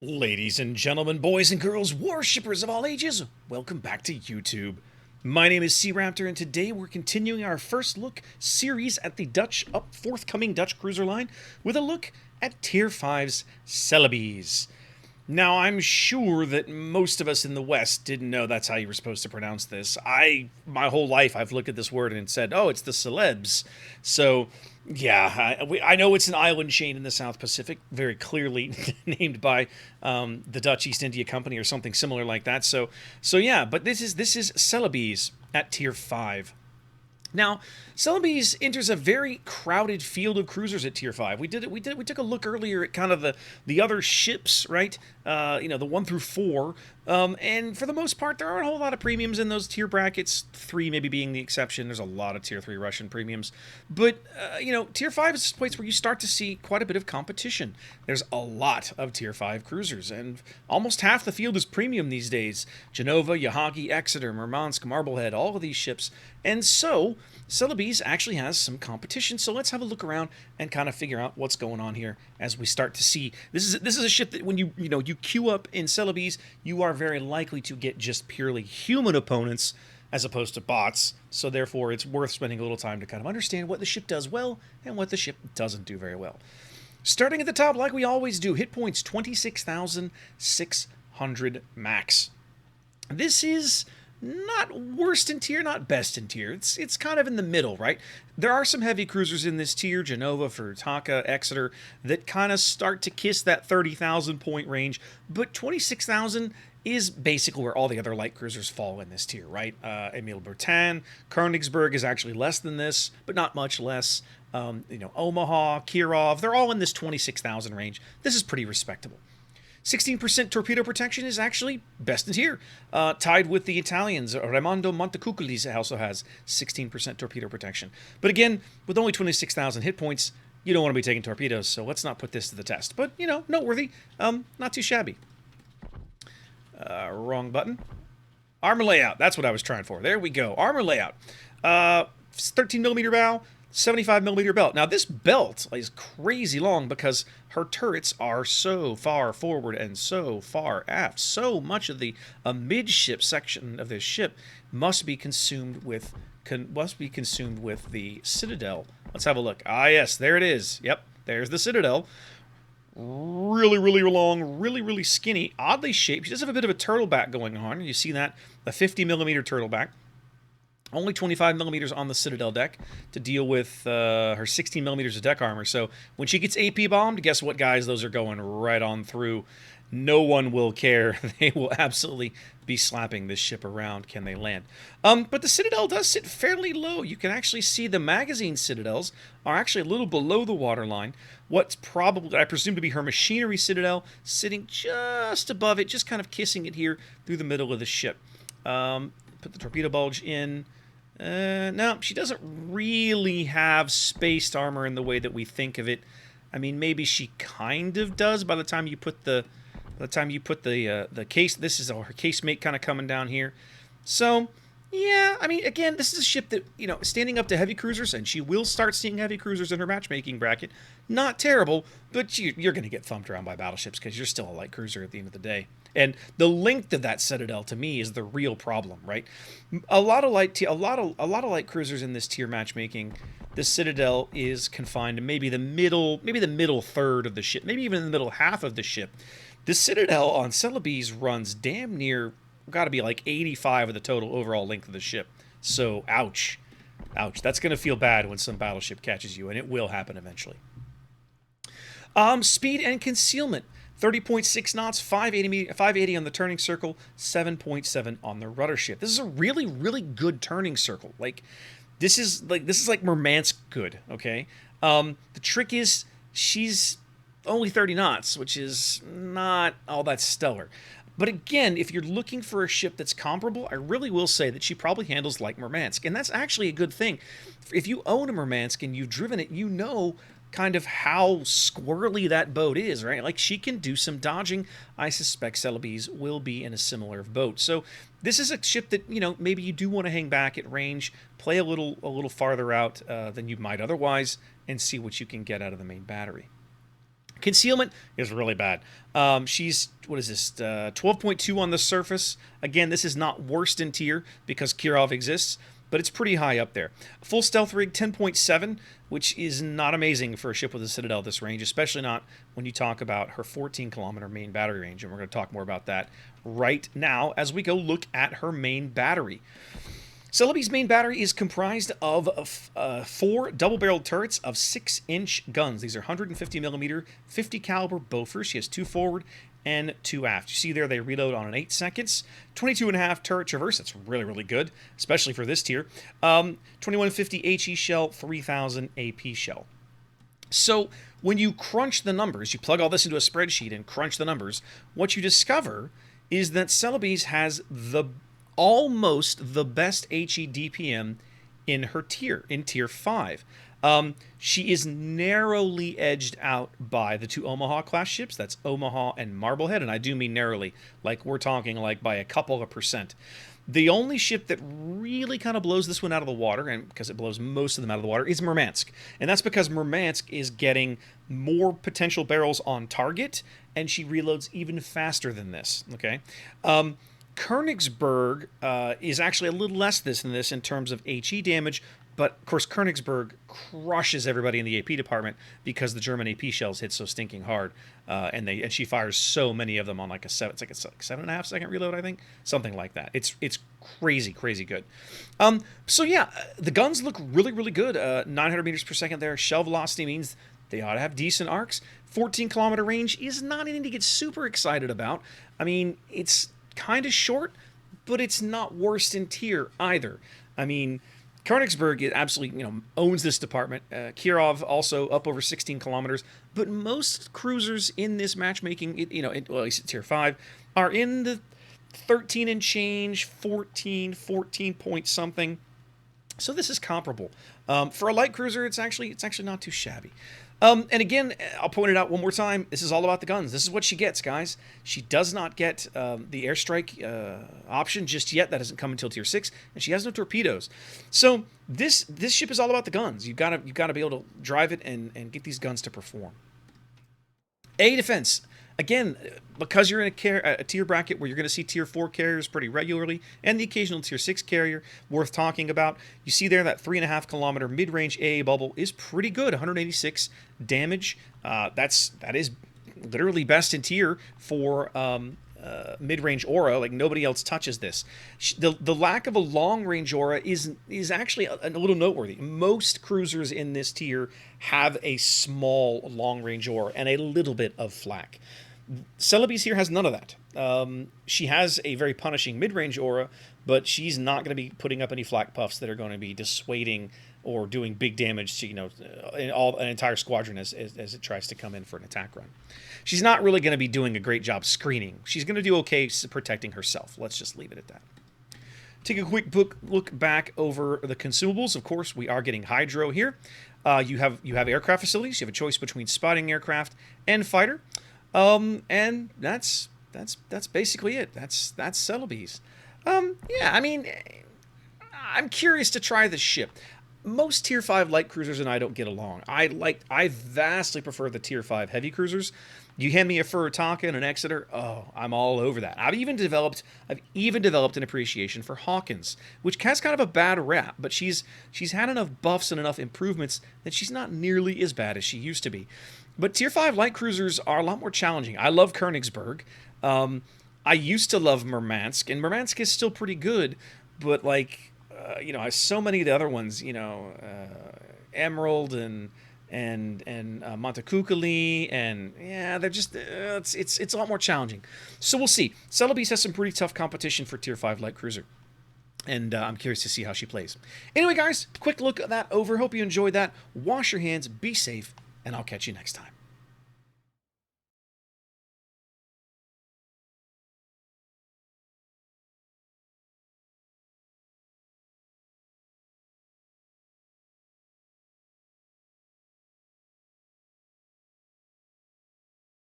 Ladies and gentlemen, boys and girls, warshippers of all ages, welcome back to YouTube. My name is SeaRaptor, and today we're continuing our first look series at the forthcoming Dutch cruiser line with a look at Tier 5's Celebes. Now, I'm sure that most of us in the West didn't know that's how you were supposed to pronounce this. My whole life, I've looked at this word and said, oh, it's the Celebes. So, yeah, I know it's an island chain in the South Pacific, very clearly named by the Dutch East India Company or something similar like that. So yeah, but this is Celebes at Tier 5. Now, Celebes enters a very crowded field of cruisers at Tier 5. We took a look earlier at kind of the other ships, right? The 1 through 4. And for the most part, there aren't a whole lot of premiums in those tier brackets, 3 maybe being the exception. There's a lot of Tier 3 Russian premiums. But, Tier 5 is a place where you start to see quite a bit of competition. There's a lot of Tier 5 cruisers, and almost half the field is premium these days. Genova, Yahagi, Exeter, Murmansk, Marblehead, all of these ships. And so, Celebes actually has some competition, so let's have a look around and kind of figure out what's going on here as we start to see. This is a ship that when you queue up in Celebes, you are very likely to get just purely human opponents as opposed to bots, so therefore it's worth spending a little time to kind of understand what the ship does well and what the ship doesn't do very well. Starting at the top, like we always do, hit points 26,600 max. This is not worst in tier, not best in tier. It's kind of in the middle, right? There are some heavy cruisers in this tier, Genova, Furutaka, Exeter, that kind of start to kiss that 30,000 point range, but 26,000 is basically where all the other light cruisers fall in this tier, right? Emil Bertin, Königsberg is actually less than this, but not much less. Omaha, Kirov, they're all in this 26,000 range. This is pretty respectable. 16% torpedo protection is actually best in tier, tied with the Italians. Raimondo Montecuccoli also has 16% torpedo protection. But again, with only 26,000 hit points, you don't want to be taking torpedoes, so let's not put this to the test. But, noteworthy, not too shabby. Wrong button. Armor layout, that's what I was trying for. There we go, armor layout. 13mm bow, 75mm belt. Now, this belt is crazy long because her turrets are so far forward and so far aft. So much of the midship section of this ship must be consumed with the Citadel. Let's have a look. Ah, yes, there it is. Yep, there's the Citadel. Really, really long, really, really skinny, oddly shaped. She does have a bit of a turtle back going on. You see that? A 50mm turtle back. Only 25mm on the Citadel deck to deal with her 16mm of deck armor. So when she gets AP bombed, guess what, guys? Those are going right on through. No one will care. They will absolutely be slapping this ship around. Can they land? But the Citadel does sit fairly low. You can actually see the magazine Citadels are actually a little below the waterline. What's probably, I presume, to be her machinery Citadel, sitting just above it, just kind of kissing it here through the middle of the ship. Put the torpedo bulge in. No, she doesn't really have spaced armor in the way that we think of it. I mean, maybe she kind of does by the time you put the case. This is her casemate kind of coming down here. So, yeah, I mean, again, this is a ship that, standing up to heavy cruisers, and she will start seeing heavy cruisers in her matchmaking bracket. Not terrible, but you're going to get thumped around by battleships because you're still a light cruiser at the end of the day. And the length of that Citadel, to me, is the real problem, right? A lot of light cruisers in this tier matchmaking, the Citadel is confined to maybe the middle third of the ship, maybe even the middle half of the ship. The Citadel on Celebes runs damn near, got to be like 85 of the total overall length of the ship. So, ouch. Ouch. That's going to feel bad when some battleship catches you, and it will happen eventually. Speed and concealment. 30.6 knots, 580 on the turning circle, 7.7 on the rudder shift. This is a really, really good turning circle. This is like Murmansk good, okay? The trick is she's only 30 knots, which is not all that stellar. But again, if you're looking for a ship that's comparable, I really will say that she probably handles like Murmansk, and that's actually a good thing. If you own a Murmansk and you've driven it, you know kind of how squirrely that boat is, right? Like, she can do some dodging. I suspect Celebes will be in a similar boat. So this is a ship that, maybe you do want to hang back at range, play a little farther out than you might otherwise, and see what you can get out of the main battery. Concealment is really bad. She's, what is this, 12.2 on the surface. Again, this is not worst in tier because Kirov exists, but it's pretty high up there. Full stealth rig, 10.7, which is not amazing for a ship with a Citadel this range, especially not when you talk about her 14-kilometer main battery range, and we're going to talk more about that right now as we go look at her main battery. Celebes' main battery is comprised of 4 double-barreled turrets of 6-inch guns. These are 150mm, 50 caliber Bofors. She has 2 forward and 2 aft. You see there they reload on an 8 seconds. 22.5 turret traverse. That's really, really good, especially for this tier. 2150 HE shell, 3000 AP shell. So when you crunch the numbers, you plug all this into a spreadsheet and crunch the numbers, what you discover is that Celebes has almost the best HE DPM in her tier, in tier 5. She is narrowly edged out by the 2 Omaha class ships. That's Omaha and Marblehead, and I do mean narrowly, like we're talking like by a couple of percent. The only ship that really kind of blows this one out of the water, and because it blows most of them out of the water, is Murmansk. And that's because Murmansk is getting more potential barrels on target, and she reloads even faster than this, okay? Königsberg is actually a little less than this in terms of HE damage, but of course Königsberg crushes everybody in the AP department because the German AP shells hit so stinking hard, and she fires so many of them on like a 7.5 second reload, I think, something like that. It's crazy good. So yeah, the guns look really, really good. 900 meters per second there. Shell velocity means they ought to have decent arcs. 14-kilometer range is not anything to get super excited about. I mean, it's kind of short, but it's not worst in tier either. I mean, Königsberg absolutely, owns this department. Kirov also up over 16 kilometers, but most cruisers in this matchmaking, at least tier 5, are in the 13 and change, 14 point something. So this is comparable. For a light cruiser, it's actually not too shabby. And again, I'll point it out one more time. This is all about the guns. This is what she gets, guys. She does not get the airstrike option just yet. That doesn't come until tier 6, and she has no torpedoes. So this ship is all about the guns. You've got to be able to drive it and get these guns to perform. A defense. Again, because you're in a tier bracket where you're going to see tier 4 carriers pretty regularly and the occasional tier 6 carrier worth talking about, you see there that 3.5 kilometer mid-range AA bubble is pretty good, 186 damage. That is literally best in tier for mid-range aura. Like nobody else touches this. The lack of a long-range aura is actually a little noteworthy. Most cruisers in this tier have a small long-range aura and a little bit of flak. Celebes here has none of that. She has a very punishing mid-range aura, but she's not going to be putting up any flak puffs that are going to be dissuading or doing big damage to an entire squadron as it tries to come in for an attack run. She's not really going to be doing a great job screening. She's going to do okay protecting herself. Let's just leave it at that. Take a quick look back over the consumables. Of course, we are getting hydro here. You have aircraft facilities. You have a choice between spotting aircraft and fighter. And that's basically it. That's Celebes. Yeah, I mean, I'm curious to try this ship. Most tier 5 light cruisers and I don't get along. I vastly prefer the tier 5 heavy cruisers. You hand me a Furutaka and an Exeter, oh, I'm all over that. I've even developed an appreciation for Hawkins, which has kind of a bad rap, but she's had enough buffs and enough improvements that she's not nearly as bad as she used to be. But tier 5 light cruisers are a lot more challenging. I love Königsberg. I used to love Murmansk, and Murmansk is still pretty good, but so many of the other ones, Emerald and Montecuccoli, and yeah, they're just it's a lot more challenging. So we'll see. Celebes has some pretty tough competition for tier 5 light cruiser, and I'm curious to see how she plays. Anyway, guys, quick look at that over. Hope you enjoyed that. Wash your hands, be safe, and I'll catch you next time.